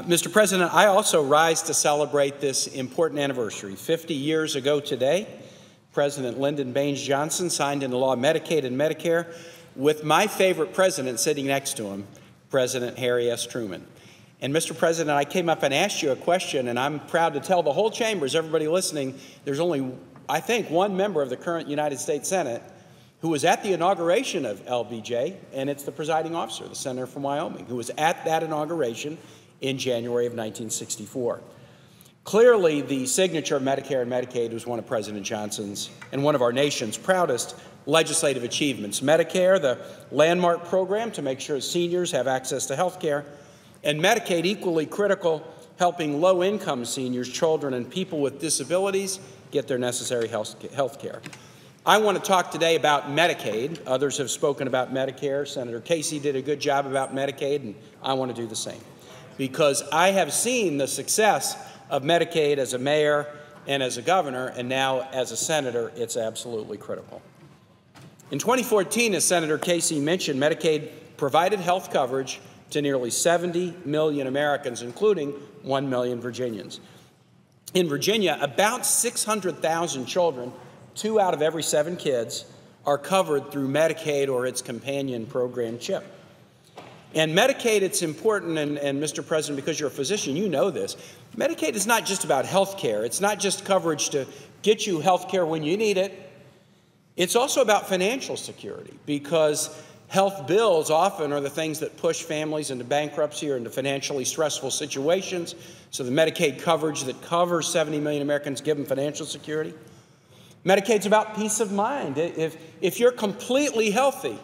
Mr. President, I also rise to celebrate this important anniversary. 50 years ago today, President Lyndon Baines Johnson signed into law Medicaid and Medicare with my favorite president sitting next to him, President Harry S. Truman. And Mr. President, I came up and asked you a question, and I'm proud to tell the whole chambers, everybody listening, there's only, I think, one member of the current United States Senate who was at the inauguration of LBJ, and it's the presiding officer, the senator from Wyoming, who was at that inauguration in January of 1964. Clearly, the signature of Medicare and Medicaid was one of President Johnson's and one of our nation's proudest legislative achievements. Medicare, the landmark program to make sure seniors have access to health care, and Medicaid, equally critical, helping low-income seniors, children, and people with disabilities get their necessary health care. I want to talk today about Medicaid. Others have spoken about Medicare. Senator Casey did a good job about Medicaid, and I want to do the same, because I have seen the success of Medicaid as a mayor and as a governor, and now as a senator, it's absolutely critical. In 2014, as Senator Casey mentioned, Medicaid provided health coverage to nearly 70 million Americans, including 1 million Virginians. In Virginia, about 600,000 children, 2 out of every 7 kids, are covered through Medicaid or its companion program, CHIP. And Medicaid, it's important, and Mr. President, because you're a physician, you know this. Medicaid is not just about health care. It's not just coverage to get you health care when you need it. It's also about financial security, because health bills often are the things that push families into bankruptcy or into financially stressful situations. So the Medicaid coverage that covers 70 million Americans give them financial security. Medicaid's about peace of mind. If you're completely healthy,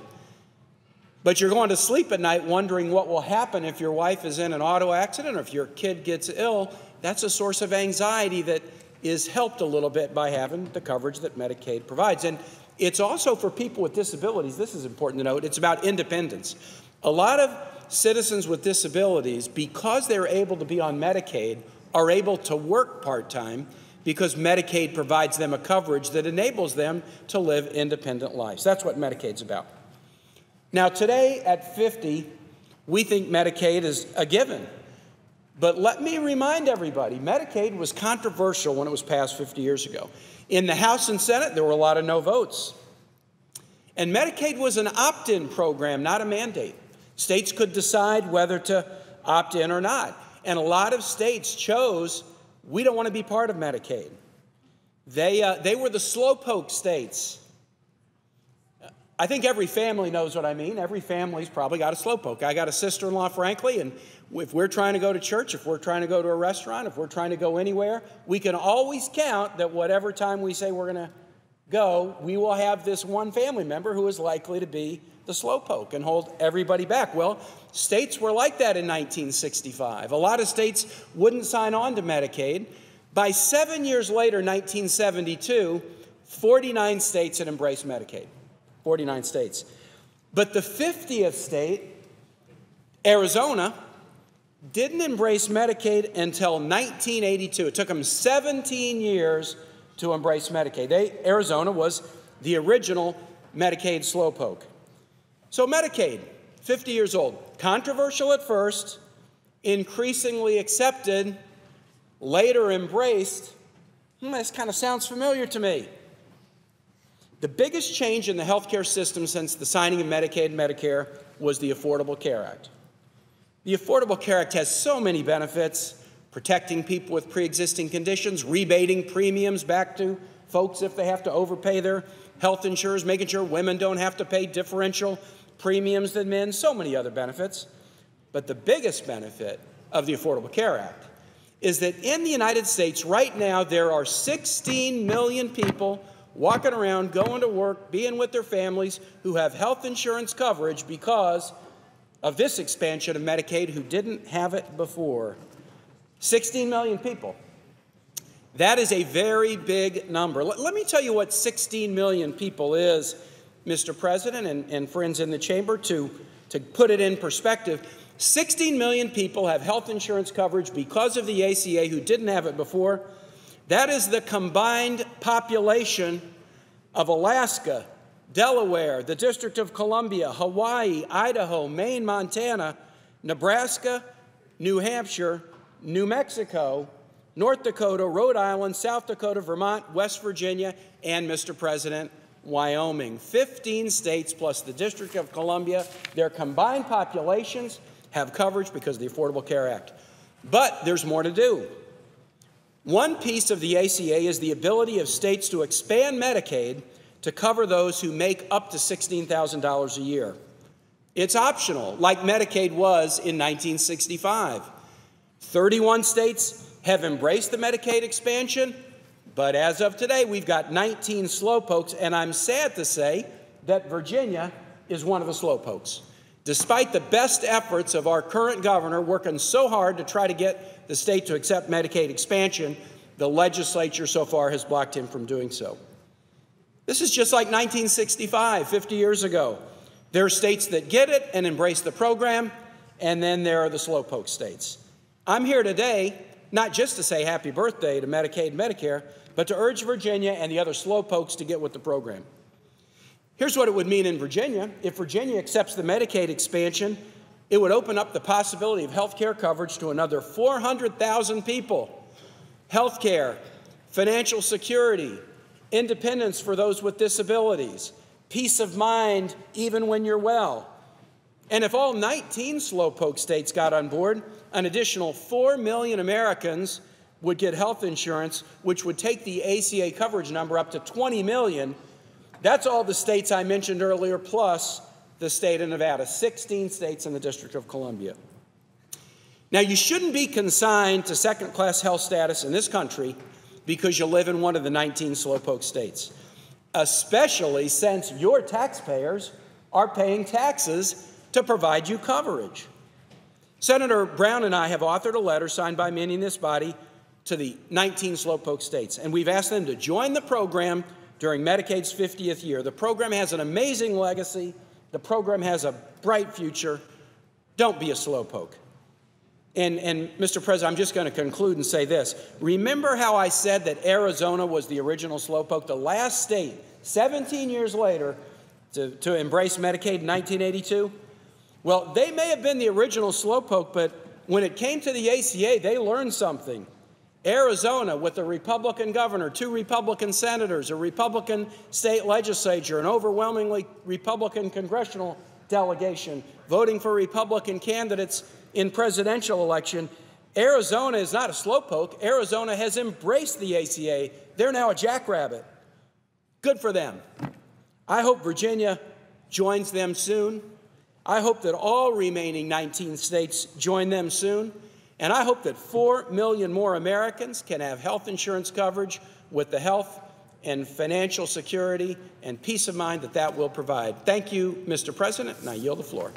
but you're going to sleep at night wondering what will happen if your wife is in an auto accident or if your kid gets ill, that's a source of anxiety that is helped a little bit by having the coverage that Medicaid provides. And it's also for people with disabilities. This is important to note. It's about independence. A lot of citizens with disabilities, because they're able to be on Medicaid, are able to work part-time because Medicaid provides them a coverage that enables them to live independent lives. That's what Medicaid's about. Now, today at 50, we think Medicaid is a given. But let me remind everybody, Medicaid was controversial when it was passed 50 years ago. In the House and Senate, there were a lot of no votes. And Medicaid was an opt-in program, not a mandate. States could decide whether to opt in or not. And a lot of states chose, we don't want to be part of Medicaid. They were the slowpoke states. I think every family knows what I mean. Every family's probably got a slowpoke. I got a sister-in-law, frankly, and if we're trying to go to church, if we're trying to go to a restaurant, if we're trying to go anywhere, we can always count that whatever time we say we're going to go, we will have this one family member who is likely to be the slowpoke and hold everybody back. Well, states were like that in 1965. A lot of states wouldn't sign on to Medicaid. By 7 years later, 1972, 49 states had embraced Medicaid. 49 states. But the 50th state, Arizona, didn't embrace Medicaid until 1982. It took them 17 years to embrace Medicaid. Arizona was the original Medicaid slowpoke. So Medicaid, 50 years old, controversial at first, increasingly accepted, later embraced. This kind of sounds familiar to me. The biggest change in the healthcare system since the signing of Medicaid and Medicare was the Affordable Care Act. The Affordable Care Act has so many benefits: protecting people with pre-existing conditions, rebating premiums back to folks if they have to overpay their health insurers, making sure women don't have to pay differential premiums than men, so many other benefits. But the biggest benefit of the Affordable Care Act is that in the United States right now there are 16 million people walking around, going to work, being with their families, who have health insurance coverage because of this expansion of Medicaid who didn't have it before. 16 million people. That is a very big number. Let me tell you what 16 million people is, Mr. President and friends in the chamber, to put it in perspective. 16 million people have health insurance coverage because of the ACA who didn't have it before. That is the combined population of Alaska, Delaware, the District of Columbia, Hawaii, Idaho, Maine, Montana, Nebraska, New Hampshire, New Mexico, North Dakota, Rhode Island, South Dakota, Vermont, West Virginia, and, Mr. President, Wyoming. 15 states plus the District of Columbia, their combined populations have coverage because of the Affordable Care Act. But there's more to do. One piece of the ACA is the ability of states to expand Medicaid to cover those who make up to $16,000 a year. It's optional, like Medicaid was in 1965. 31 states have embraced the Medicaid expansion, but as of today, we've got 19 slowpokes, and I'm sad to say that Virginia is one of the slowpokes. Despite the best efforts of our current governor working so hard to try to get the state to accept Medicaid expansion, the legislature so far has blocked him from doing so. This is just like 1965, 50 years ago. There are states that get it and embrace the program, and then there are the slowpoke states. I'm here today not just to say happy birthday to Medicaid and Medicare, but to urge Virginia and the other slowpokes to get with the program. Here's what it would mean in Virginia. If Virginia accepts the Medicaid expansion, it would open up the possibility of health care coverage to another 400,000 people. Health care, financial security, independence for those with disabilities, peace of mind even when you're well. And if all 19 slowpoke states got on board, an additional 4 million Americans would get health insurance, which would take the ACA coverage number up to 20 million. That's all the states I mentioned earlier, plus the state of Nevada, 16 states in the District of Columbia. Now, you shouldn't be consigned to second-class health status in this country because you live in one of the 19 slowpoke states, especially since your taxpayers are paying taxes to provide you coverage. Senator Brown and I have authored a letter signed by many in this body to the 19 slowpoke states, and we've asked them to join the program during Medicaid's 50th year. The program has an amazing legacy. The program has a bright future. Don't be a slowpoke. And Mr. President, I'm just going to conclude and say this. Remember how I said that Arizona was the original slowpoke, the last state, 17 years later, to embrace Medicaid in 1982? Well, they may have been the original slowpoke, but when it came to the ACA, they learned something. Arizona, with a Republican governor, 2 Republican senators, a Republican state legislature, an overwhelmingly Republican congressional delegation, voting for Republican candidates in presidential election, Arizona is not a slowpoke. Arizona has embraced the ACA. They're now a jackrabbit. Good for them. I hope Virginia joins them soon. I hope that all remaining 19 states join them soon. And I hope that 4 million more Americans can have health insurance coverage with the health and financial security and peace of mind that that will provide. Thank you, Mr. President, and I yield the floor.